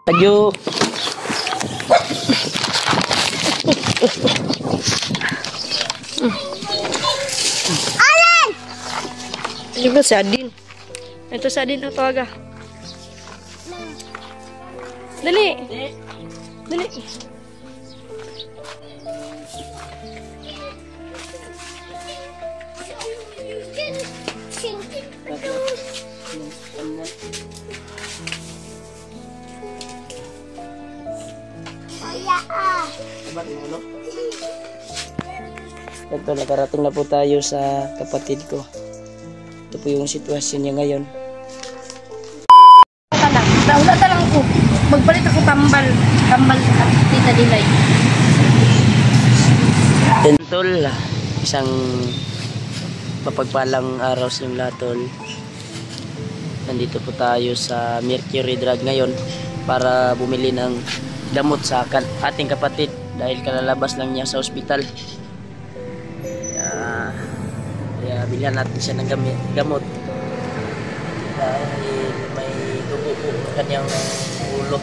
Ayo. Alan! Juga sadin. Ito sadin na tawaga. Dali. Dali. Ito, nakarating na po tayo sa kapatid ko. Ito po yung sitwasyon niya ngayon. Wala talang ko. Magpalit ako tambal. Tambal at tita Dilay. Tol, isang mapagpalang araw sa inyo lahat, tol. Nandito po tayo sa Mercury Drug ngayon para bumili ng gamot sa ating kapatid dahil kalalabas lang niya sa ospital. Kaya bilhan natin siya ng gamot dahil may dugo po kanyang ulo.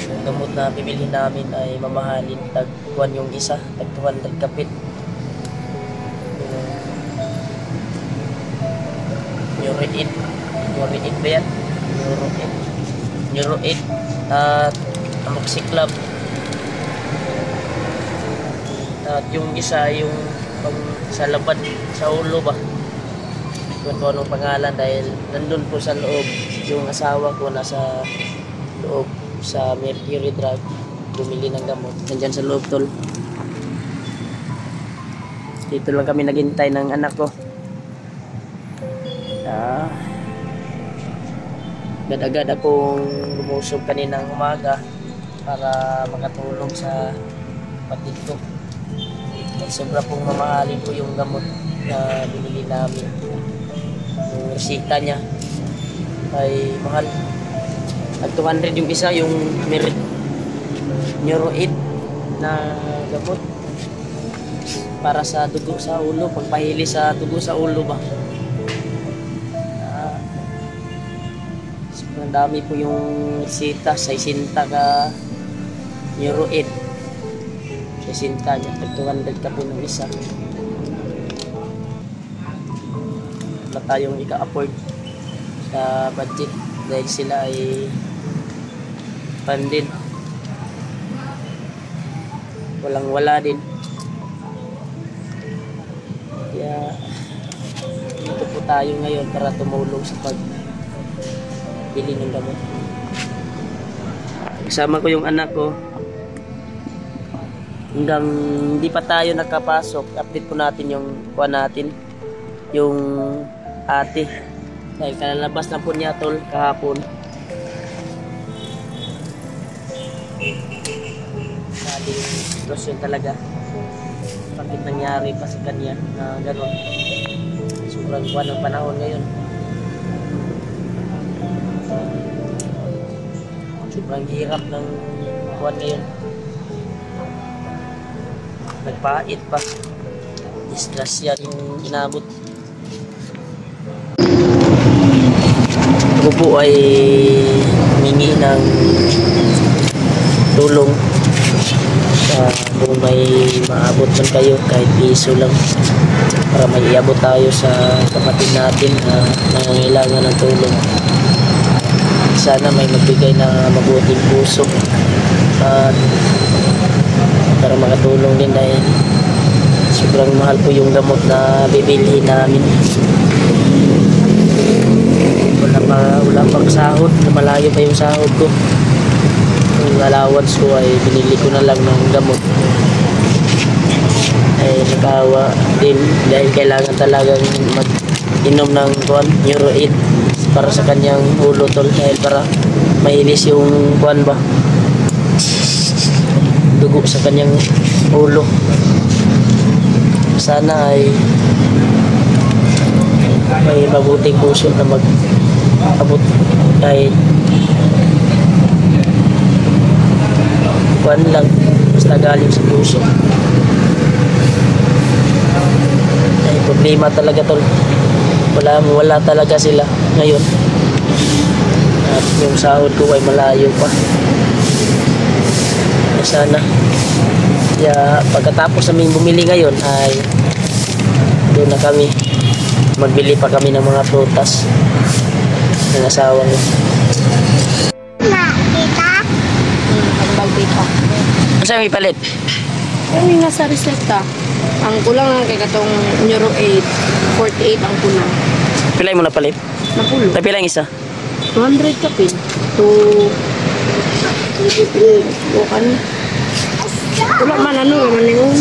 Yung gamot na bibili namin ay mamahalin, tag-1 yung isa, tag-200 kapit. Neuroid ba yan? Neuroid at amoxicillin. At yung isa yung sa laban, sa ulo ba? Kung anong pangalan dahil nandun po sa loob yung asawa ko nasa loob sa Mercury Drug bumili ng gamot. Nandyan sa loob, tol. Dito lang kami naghintay ng anak ko. Agad-agad akong lumusog kaninang umaga para makatulong sa kapatid ko. Sobra pong mamahalin po yung gamot na binili namin. Yung resita niya ay mahal. At 200 yung isa, yung Neuroid na gamot para sa dugo sa ulo, pagpahili sa dugo sa ulo ba. Sobrang dami po yung resita, 60 ka Neuroid. 60 niya, 200 ka po ng isa. Wala tayong ika-afford sa budget dahil sila ay pandin. Walang-wala din. Kaya dito po tayo ngayon para tumulong sa pagbili ng gamot. Kasama ko yung anak ko. Hanggang hindi pa tayo nakapasok, update po natin yung kuha natin, yung ate. Dahil kalalabas na po niya, tol, kahapon. Saling sitwasyon talaga. Bakit nangyari pa sa kanya na gano'n? Sobrang kuha ng panahon ngayon. Sobrang hirap ng kuha ngayon. Nagpait pa. Disgrasya yung inabot. Ako po ay humingi ng tulong kung may maabot man kayo kahit piso lang para may iabot tayo sa kapatid natin na nangangailangan ng tulong. Sana may magbigay na mabuting puso at para makatulong din dahil sobrang mahal po yung gamot na bibilhin namin. Wala pang sahod, malayo pa yung sahod ko. Yung allowance ko ay binili ko na lang ng gamot. Ay nakawa din dahil kailangan talagang mag-inom ng Neuroid para sa kanyang ulo, tol, dahil para mahilis yung ba dugo sa kanyang ulo. Sana ay may mabuting puso na mag-abot kahit kuwan lang, basta galing sa puso. Ay problema talaga, tol. Wala talaga sila ngayon. At yung sahod ko ay malayo pa. Sana. Kaya pagkatapos namin bumili ngayon ay doon na kami. Magbili pa kami ng mga prutas ng asawa ko. Tambal dito. Saan may palit? Yung nasa reseta. Ang kulang lang kay katong Euro 8, 48 ang kulang. Pilay mo na palit? Napulo. Ay, pilay ang isa? 200 ka pin. O kan. Wala man ano, man yung.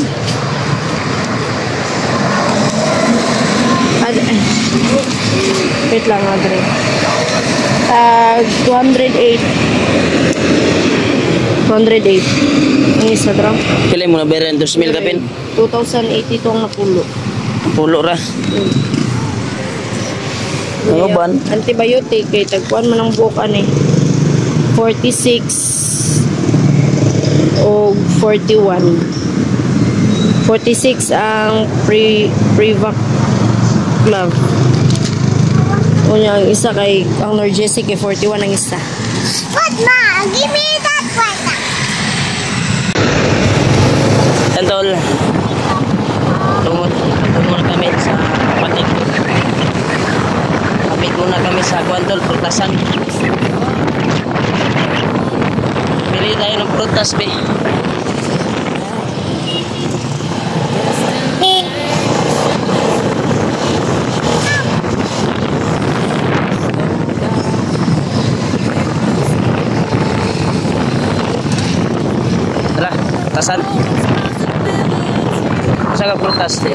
Wait lang, Adre. 208. 208. Ang isa, drum. Pilay mo na beren 2,000 kapin? 2,080 itong napulo. Pulo ra. Ano ba? Antibiotic, kay tagpuan man ang buhok ani. 46 o 41. 46 ang Prevac glove. Unya ang isa kay ang Norgesic kay 41 ang isa. What, Ma? Give me that right now. Tantol. Tungo na kami sa kapatid. Kapit muna kami sa Guantol, prutasan. Pili tayo ng prutas, be. Tara, prutasan. Masa ka prutas, be?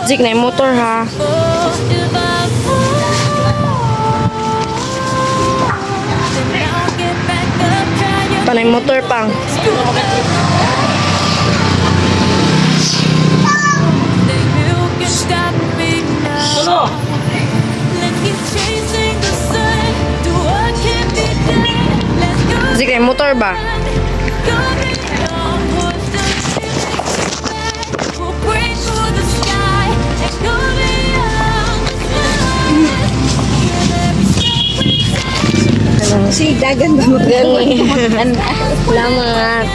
Zik na yung motor ha. Panay motor pang. Zik na yung motor ba? Si dagan ba magani? Salamat.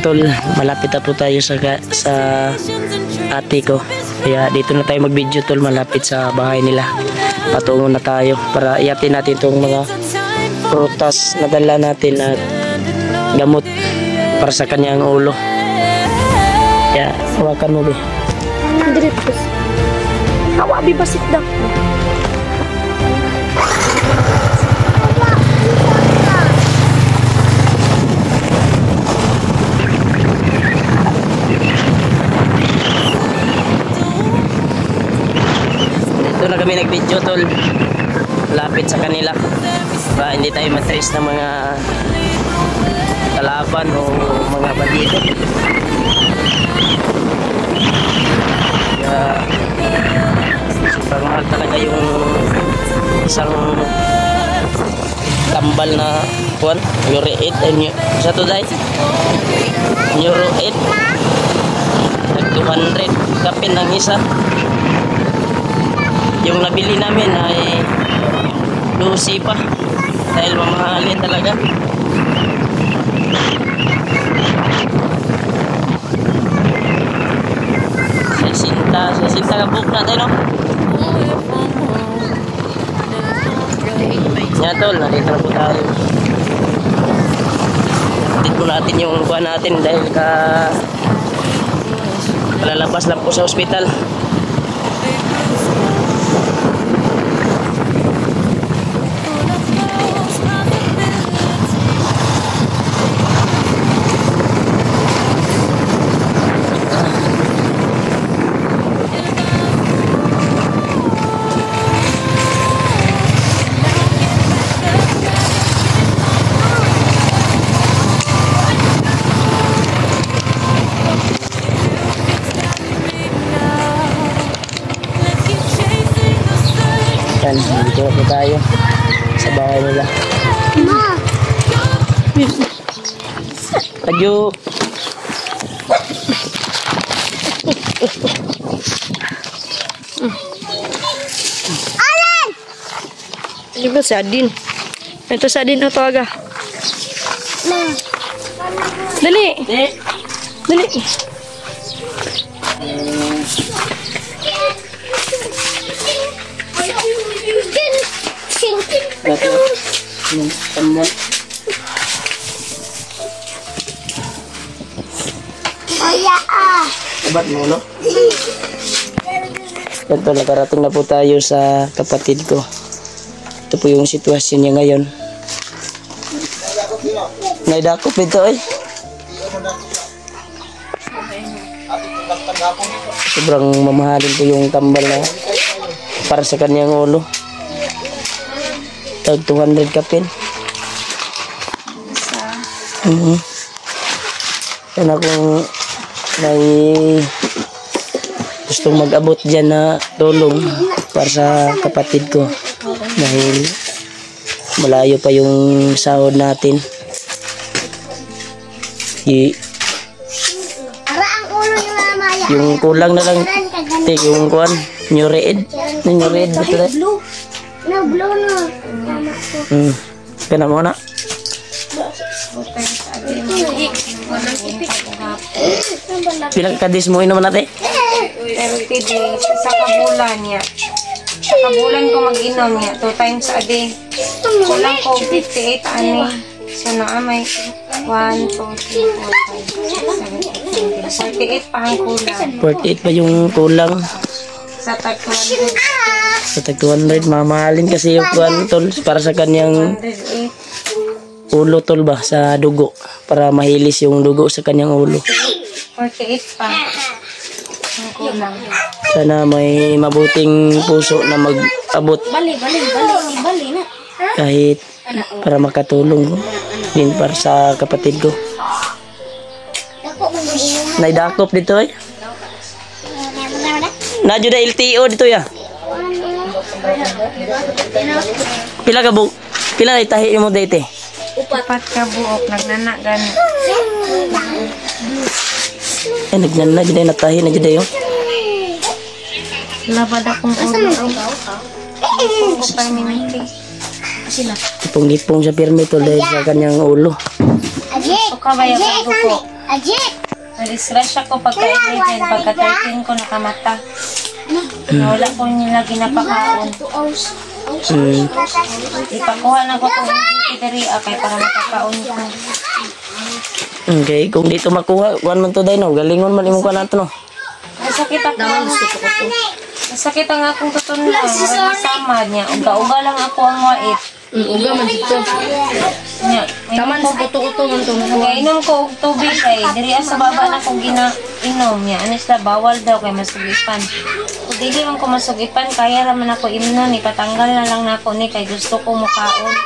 Tol, malapit na po tayo sa ate ko. Kaya dito na tayo mag-video, tol, malapit sa bahay nila. Patungo na tayo para iyatin natin itong mga prutas na dala natin at gamot para sa kanyang ulo. Kaya hawakan mo, be. Hawabi ba sit down? Dito na kami nag-video, tol. Lapit sa kanila. Para hindi tayo matrace ng mga kalaban o mga bandido. Kaya super mahal talaga yung isang tambal na kuwan, Euro 8 sa to dahil Euro 8. Nag 200 kapin ng isa. Yung nabili namin ay Lucy pa. Dahil mamahalin talaga. Sa sinta ka book natin, no? Yan tol, nalito na po tayo. Update po natin yung kuha natin dahil lalabas lang po sa ospital. Yan, dito na po tayo sa bahay nila. Ma. Adyo. Alin! Ini ba si Adin? Ito si Adin na tawaga. Ma. Dali! Dali! Dito. Yung tamon. Kuya ah. Sabat mo, no? Ito, nakarating na po tayo sa kapatid ko. Ito po yung sitwasyon niya ngayon. Naidakop ito eh. Sobrang mamahalin po yung tambal na para sa kanyang ulo. Tag 200 kapin. Kaya kung may gustong mag-abot dyan na tulong para sa kapatid ko dahil malayo pa yung sahod natin. Ara ang ulo ni Mama ya. Yung kulang na lang yung kuan, new red betul eh. Blue. No blue no. Mama ko. Kena mo na. Pilang kadis mo inom natin? 30 days sa kabulan niya. Sa kabulan ko mag-inom niya 2 times a day. Kulang ko 58 ani. So na may 1, 2, 3, 4, 5, 6, 7, 8, 48 pa ang kulang. 48 pa yung kulang. Sa tag 200. Sa tag 200, mamahalin kasi yung kuan tol para sa kanyang 108. ulo tol ba sa dugo para mahilis yung dugo sa kanyang ulo. 48 pa ang kulang. Sana may mabuting puso na mag-abot Bali na. kahit para makatulong din para sa kapatid ko. Dako man inom. Naidakop dito eh. Nadyo na LTO dito ya. Pila ka bu? Pila na itahi mo dito eh? Upat ka buok nagnanagan. Nagnana dyan na natahi na dyan yun. Labad akong ulo. Ko permanente. Ipong-ipong sa pirmi tol dahil sa kanyang ulo. Ajik. O kabaya ko buko. Ajik. Na-distress ako pagka-11, pagka-13 ko nakamata. Wala ko nila ginapakaon. Ipakuha na ko itong pizzeria kay para makakaon ko. Okay, kung dito makuha, kuhan man to dahil no, galingon man imong kuhan nato no. Nasakit ako. Nasakit ang akong tutunan. Maraming sama niya. Uga-uga lang ako ang wait. Uga man dito. Niya. Taman sa kuto-kuto man to. Nagainom ko og tubig kay diri sa baba na ko ginainom niya. Ano sila bawal daw kay masugipan. Kung dili man ko masugipan kaya ra man ako imnon ipatanggal na lang nako ni kay gusto ko mukaon.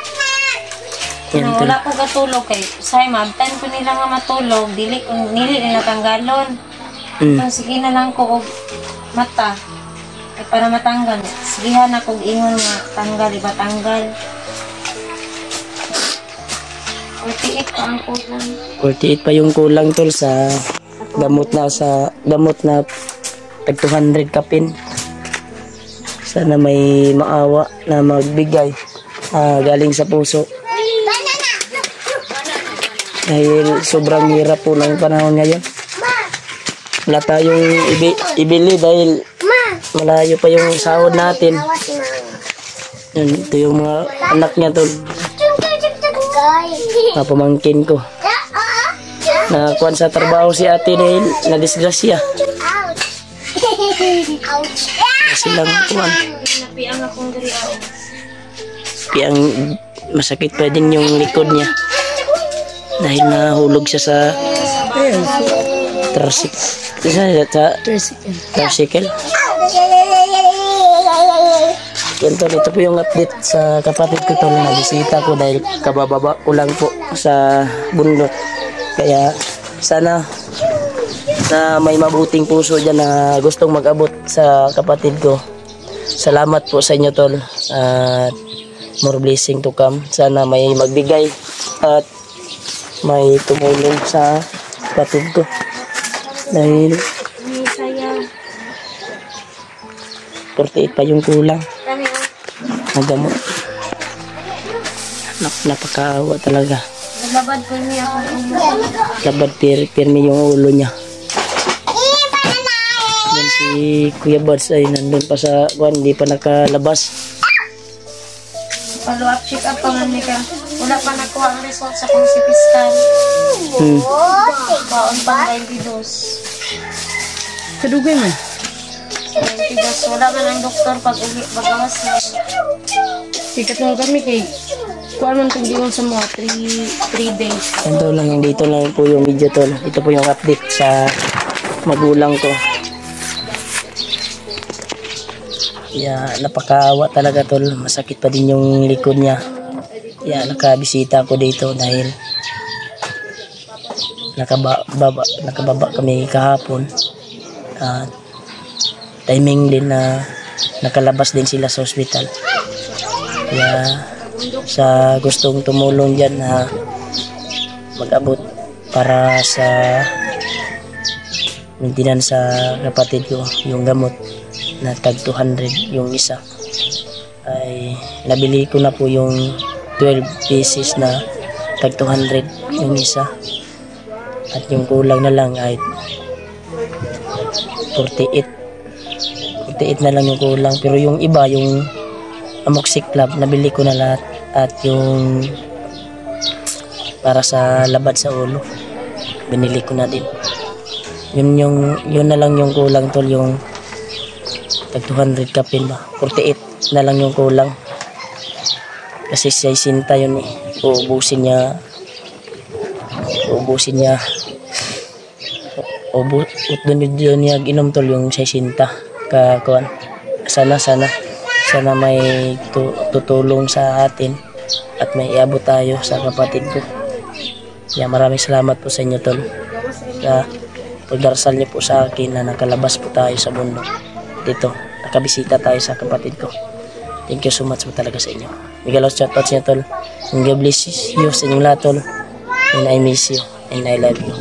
Yan tol. Wala ko katulog kay say mabtan ko nila nga matulog dili nila tanggalon. Sige na lang ko og mata. Kay para matanggal. Sigihan ako og ingon nga tanggal iba tanggal. 48 pa ang kulang. 48 pa yung kulang tol sa gamot na tag 200 kapin. Sana may maawa na magbigay galing sa puso. Dahil sobrang hirap po ng panahon ngayon. Wala tayong ibili dahil malayo pa yung sahod natin. Yun, ito yung mga anak niya tol. Mga pamangkin ko. Nakuhan sa trabaho si ate dahil na-disgrasya. Kasi lang kuhan. Napiang akong diri ako. Piang masakit pa din yung likod niya. Dahil nahulog siya sa tricycle. Yan tol, ito po yung update sa kapatid ko tol. Nabisita ko dahil kabababa ko lang po sa bundok. Kaya sana na may mabuting puso dyan na gustong mag-abot sa kapatid ko. Salamat po sa inyo tol. At more blessing to come. Sana may magbigay at may tumulong sa kapatid ko. Dahil 48 pa yung kulang. Nagamot. Napakaawa talaga. Labad ko niya akong Labad pirmi yung ulo niya. Yan si Kuya Buds ay nandun pa sa hindi pa nakalabas. follow up check up pa man ni ka. Wala pa nakuha ang result sa kong CT scan. Baon pa 92. Kadugay man. 92. Wala man ang doktor pag bagawas na. Sikat mo kami kay kuha man tunggingon sa mga 3 days. Ito lang, dito lang po yung video tol. Ito po yung update sa magulang ko. Napakaawa talaga tol. Masakit pa din yung likod niya. Nakabisita ko dito dahil nakababa kami kahapon. Timing din na nakalabas din sila sa ospital. Kaya sa gustong tumulong dyan na mag-abot para sa maintenance sa kapatid ko, yung gamot na tag 200 yung isa, ay nabili ko na po yung 12 pieces na tag 200 yung isa, at yung kulang na lang ay 48 na lang yung kulang. Pero yung iba, yung amoxiclav, nabili ko na lahat, at yung para sa labad sa ulo binili ko na din. Yun na lang yung kulang tol, yung tag 200 kapin ba, 48 na lang yung kulang kasi 60 yun eh. Uubusin niya doon niya ginom tol yung 60 kakuan. Sana may tutulong sa atin at may iabot tayo sa kapatid ko. Maraming salamat po sa inyo tol sa pagdarasal niyo po sa akin na nakalabas po tayo sa bundok dito, nakabisita tayo sa kapatid ko. Thank you so much po talaga sa inyo. Miguel shoutout sa inyo tol, and God bless you sa inyong lahat tol, and I miss you and I love you.